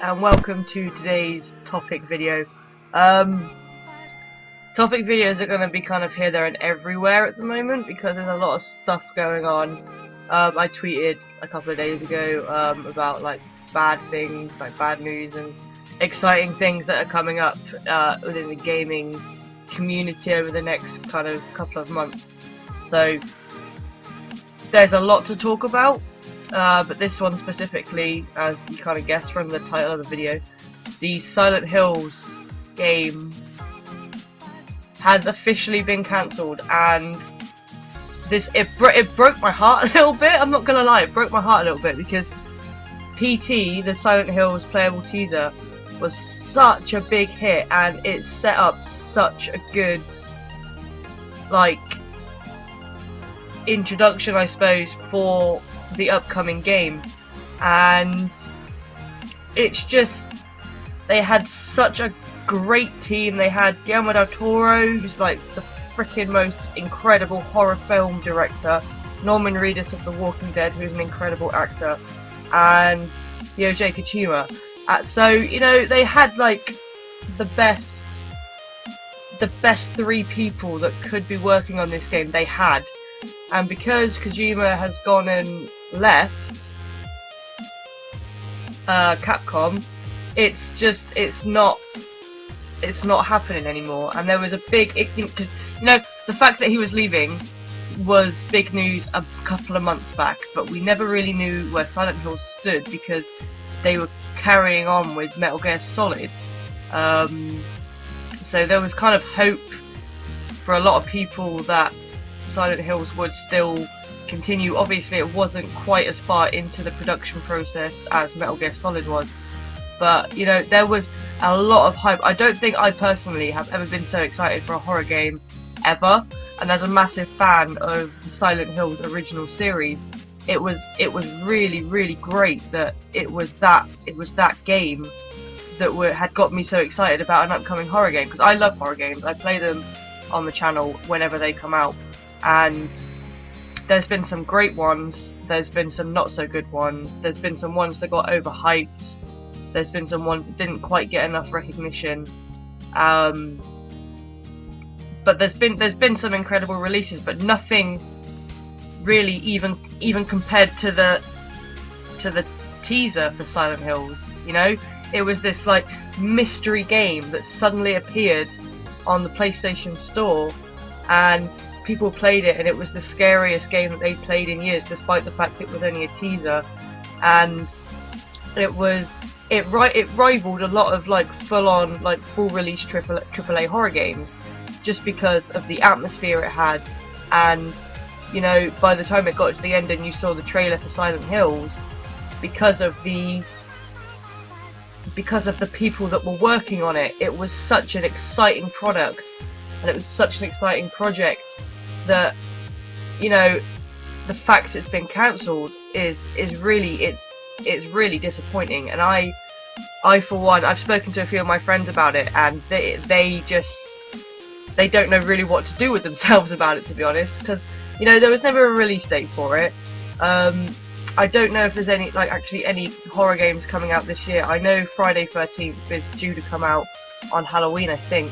and welcome to today's topic video. Topic videos are going to be kind of here, there and everywhere at the moment because there's a lot of stuff going on. I tweeted a couple of days ago about like bad things, like bad news and exciting things that are coming up within the gaming community over the next kind of couple of months. So there's a lot to talk about. But this one specifically, as you kind of guessed from the title of the video, the Silent Hills game has officially been cancelled, and it broke my heart a little bit. I'm not gonna lie, it broke my heart a little bit because PT, the Silent Hills playable teaser, was such a big hit, and it set up such a good introduction, I suppose, for the upcoming game. And it's just, they had such a great team. They had Guillermo del Toro, who's like the freaking most incredible horror film director, Norman Reedus of The Walking Dead, who's an incredible actor, and Yoji Kojima. So, you know, they had like the best three people that could be working on this game. They had. And because Kojima has gone and left Capcom, it's not happening anymore. And there was a big, because you know, the fact that he was leaving was big news a couple of months back, but we never really knew where Silent Hill stood because they were carrying on with Metal Gear Solid. So there was kind of hope for a lot of people that Silent Hills would still continue. Obviously it wasn't quite as far into the production process as Metal Gear Solid was, but you know, there was a lot of hype. I don't think I personally have ever been so excited for a horror game ever, and as a massive fan of the Silent Hills original series, it was really great that it was that game that had got me so excited about an upcoming horror game, because I love horror games. I play them on the channel whenever they come out, and there's been some great ones, there's been some not so good ones, there's been some ones that got overhyped, there's been some ones that didn't quite get enough recognition, but there's been some incredible releases, but nothing really even compared to the teaser for Silent Hills. You know, it was this like mystery game that suddenly appeared on the PlayStation Store, and people played it, and it was the scariest game that they'd played in years, despite the fact it was only a teaser. And it rivaled a lot of like full-on, like full-release AAA horror games, just because of the atmosphere it had. And you know, by the time it got to the end and you saw the trailer for Silent Hills, because of the people that were working on it, it was such an exciting product, and it was such an exciting project that, you know, the fact it's been cancelled is really disappointing. And I for one, I've spoken to a few of my friends about it, and they don't know really what to do with themselves about it, to be honest, because you know, there was never a release date for it. I don't know if there's any horror games coming out this year. I know Friday 13th is due to come out on Halloween, I think,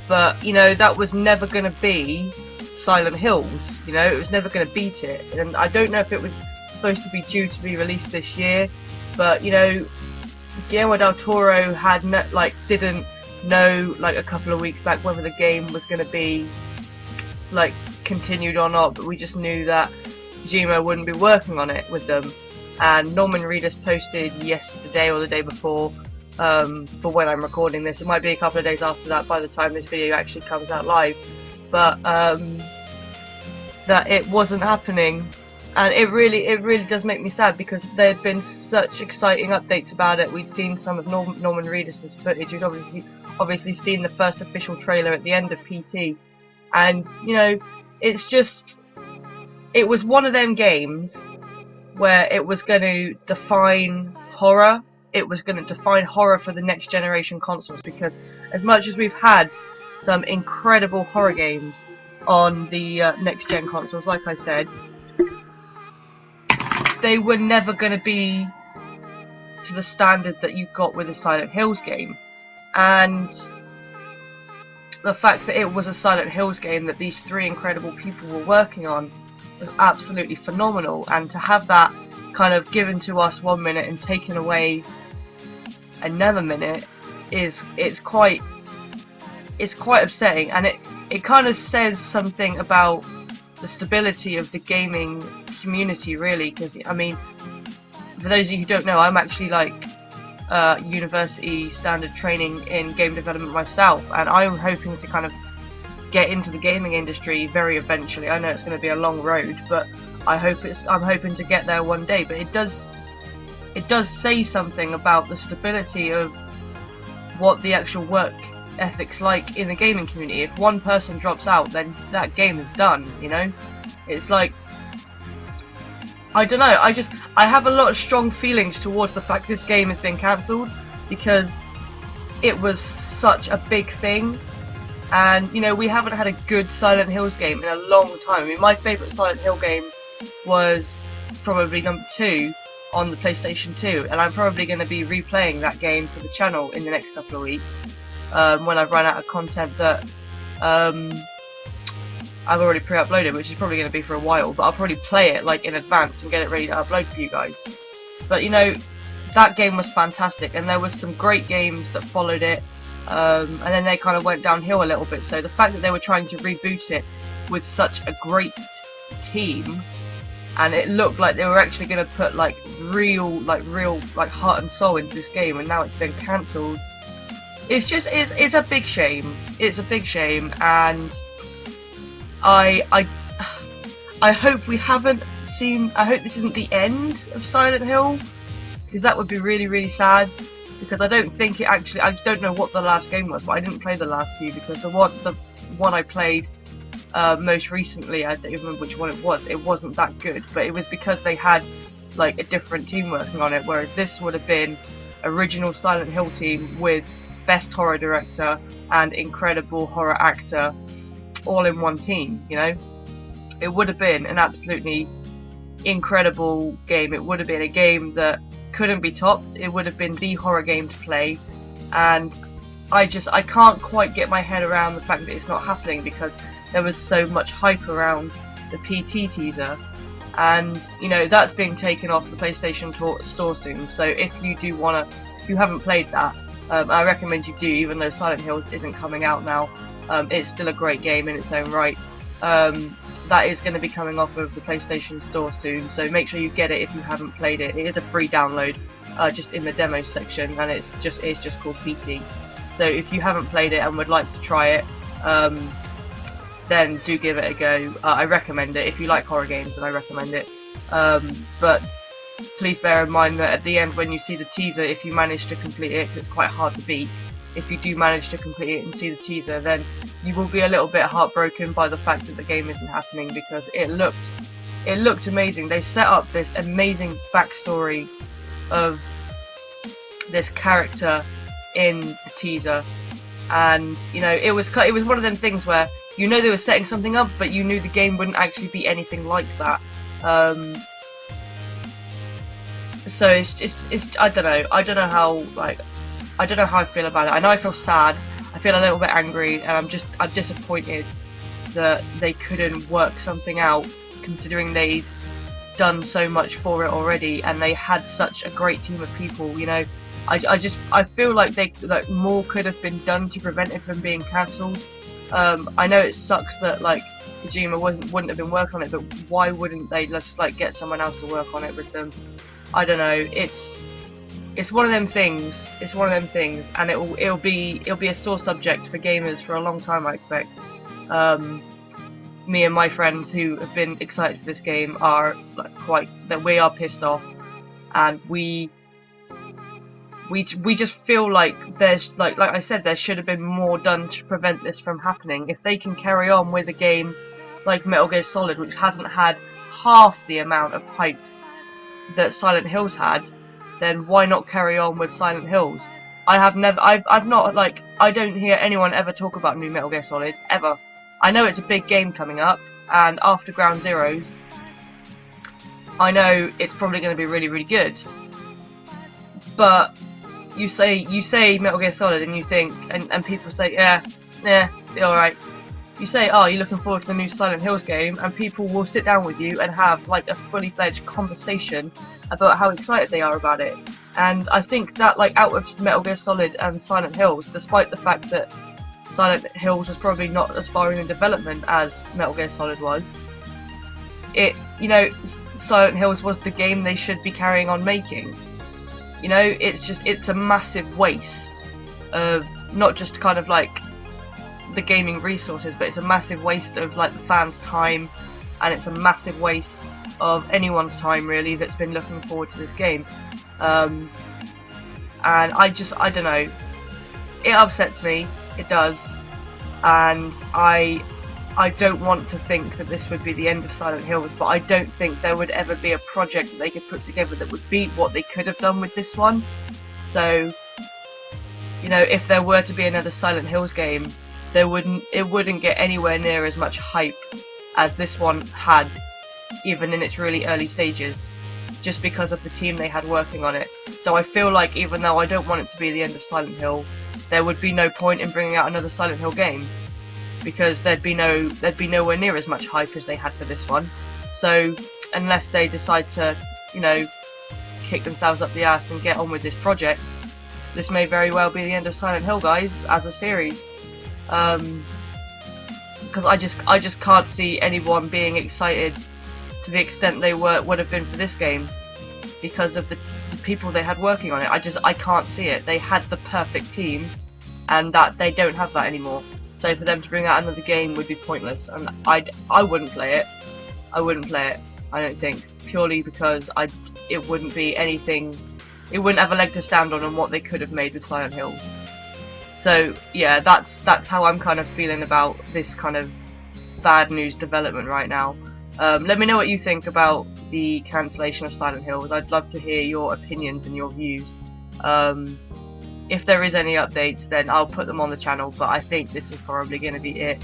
but you know, that was never going to be Silent Hills. You know, it was never going to beat it, and I don't know if it was supposed to be due to be released this year, but you know, Guillermo del Toro didn't know like a couple of weeks back whether the game was going to be like continued or not, but we just knew that Kojima wouldn't be working on it with them. And Norman Reedus posted yesterday or the day before, for when I'm recording this, it might be a couple of days after that by the time this video actually comes out live, but that it wasn't happening. And it really does make me sad, because there had been such exciting updates about it. We'd seen some of Norman Reedus' footage. We'd obviously seen the first official trailer at the end of PT, and you know, it was one of them games where it was going to define horror. It was going to define horror for the next generation consoles, because as much as we've had some incredible horror games on the next gen consoles, like I said, they were never going to be to the standard that you got with the Silent Hills game. And the fact that it was a Silent Hills game that these 3 incredible people were working on was absolutely phenomenal, and to have that kind of given to us 1 minute and taken away another minute it's quite upsetting, and it kind of says something about the stability of the gaming community, really, because I mean, for those of you who don't know, I'm actually like university standard training in game development myself, and I'm hoping to kind of get into the gaming industry very eventually. I know it's going to be a long road, but I'm hoping to get there one day. But it does say something about the stability of what the actual work ethic's like in the gaming community. If one person drops out, then that game is done, you know? It's like, I don't know, I have a lot of strong feelings towards the fact this game has been cancelled, because it was such a big thing, and you know, we haven't had a good Silent Hills game in a long time. I mean, my favourite Silent Hill game was probably number 2 on the PlayStation 2, and I'm probably going to be replaying that game for the channel in the next couple of weeks, when I've run out of content that I've already pre-uploaded, which is probably going to be for a while, but I'll probably play it like in advance and get it ready to upload for you guys. But you know, that game was fantastic, and there was some great games that followed it, and then they kind of went downhill a little bit. So the fact that they were trying to reboot it with such a great team, and it looked like they were actually going to put like real heart and soul into this game, and now it's been cancelled. It's a big shame. It's a big shame, and I hope we haven't seen. I hope this isn't the end of Silent Hill, because that would be really sad. Because I don't think it actually. I don't know what the last game was, but I didn't play the last few, because the one I played most recently, I don't even remember which one it was. It wasn't that good, but it was because they had like a different team working on it. Whereas this would have been original Silent Hill team with best horror director and incredible horror actor all in one team, you know? It would have been an absolutely incredible game. It would have been a game that couldn't be topped. It would have been the horror game to play, and I can't quite get my head around the fact that it's not happening, because there was so much hype around the PT teaser, and you know, that's being taken off the PlayStation Store soon. So if you haven't played that, I recommend you do, even though Silent Hills isn't coming out now. It's still a great game in its own right. That is going to be coming off of the PlayStation Store soon, so make sure you get it if you haven't played it. It is a free download, just in the demo section, and it's just called PT. So if you haven't played it and would like to try it, then do give it a go. I recommend it. If you like horror games, then I recommend it. But please bear in mind that at the end, when you see the teaser, if you manage to complete it, 'cause it's quite hard to beat, if you do manage to complete it and see the teaser, then you will be a little bit heartbroken by the fact that the game isn't happening, because it looked amazing. They set up this amazing backstory of this character in the teaser, and you know, it was one of them things where, you know, they were setting something up, but you knew the game wouldn't actually be anything like that. So it's I don't know how I feel about it. I know I feel sad, I feel a little bit angry, and I'm disappointed that they couldn't work something out, considering they'd done so much for it already, and they had such a great team of people, you know. I feel like more could have been done to prevent it from being cancelled. I know it sucks that like Kojima wouldn't have been working on it, but why wouldn't they just like get someone else to work on it with them? I don't know. It's one of them things. It's one of them things, and it'll be a sore subject for gamers for a long time, I expect. Me and my friends who have been excited for this game are we are pissed off, and we just feel like there's like I said, there should have been more done to prevent this from happening. If they can carry on with a game like Metal Gear Solid, which hasn't had half the amount of hype that Silent Hills had, then why not carry on with Silent Hills? I don't hear anyone ever talk about new Metal Gear Solid, ever. I know it's a big game coming up, and after Ground Zeroes, I know it's probably going to be really good. but you say Metal Gear Solid and you think, and people say, yeah, be alright. You say, oh, you're looking forward to the new Silent Hills game, and people will sit down with you and have like a fully fledged conversation about how excited they are about it. And I think that, like, out of Metal Gear Solid and Silent Hills, despite the fact that Silent Hills was probably not as far in development as Metal Gear Solid was, Silent Hills was the game they should be carrying on making. It's a massive waste of not just kind of like the gaming resources, but it's a massive waste of like the fans' time, and it's a massive waste of anyone's time really that's been looking forward to this game. And I don't know, it upsets me, it does, and I don't want to think that this would be the end of Silent Hills, but I don't think there would ever be a project that they could put together that would beat what they could have done with this one. So, if there were to be another Silent Hills game, it wouldn't get anywhere near as much hype as this one had, even in its really early stages, just because of the team they had working on it. So I feel like, even though I don't want it to be the end of Silent Hill, there would be no point in bringing out another Silent Hill game, because there'd be nowhere near as much hype as they had for this one. So unless they decide to, kick themselves up the ass and get on with this project, this may very well be the end of Silent Hill, guys, as a series. Because I just can't see anyone being excited to the extent they would have been for this game, because of the people they had working on it. I can't see it. They had the perfect team, and that they don't have that anymore. So for them to bring out another game would be pointless, and I wouldn't play it. I wouldn't play it, I don't think, purely because it wouldn't be anything. It wouldn't have a leg to stand on what they could have made with Silent Hills. So yeah, that's how I'm kind of feeling about this kind of bad news development right now. Let me know what you think about the cancellation of Silent Hills. I'd love to hear your opinions and your views. If there is any updates, then I'll put them on the channel, but I think this is probably going to be it.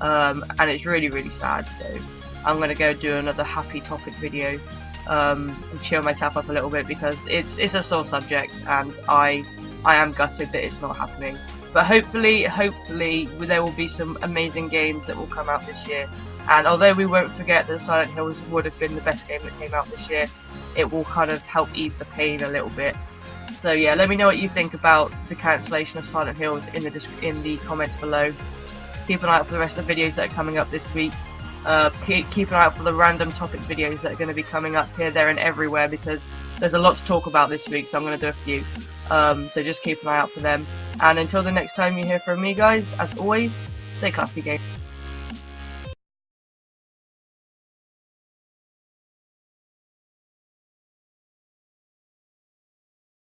And it's really, really sad, so I'm going to go do another happy topic video and cheer myself up a little bit, because it's a sore subject, and I am gutted that it's not happening. But hopefully there will be some amazing games that will come out this year. And although we won't forget that Silent Hills would have been the best game that came out this year, it will kind of help ease the pain a little bit. So yeah, let me know what you think about the cancellation of Silent Hills in the comments below. Keep an eye out for the rest of the videos that are coming up this week. Keep an eye out for the random topic videos that are going to be coming up here, there and everywhere, because there's a lot to talk about this week, so I'm going to do a few. So just keep an eye out for them. And until the next time you hear from me, guys, as always, stay classy, game.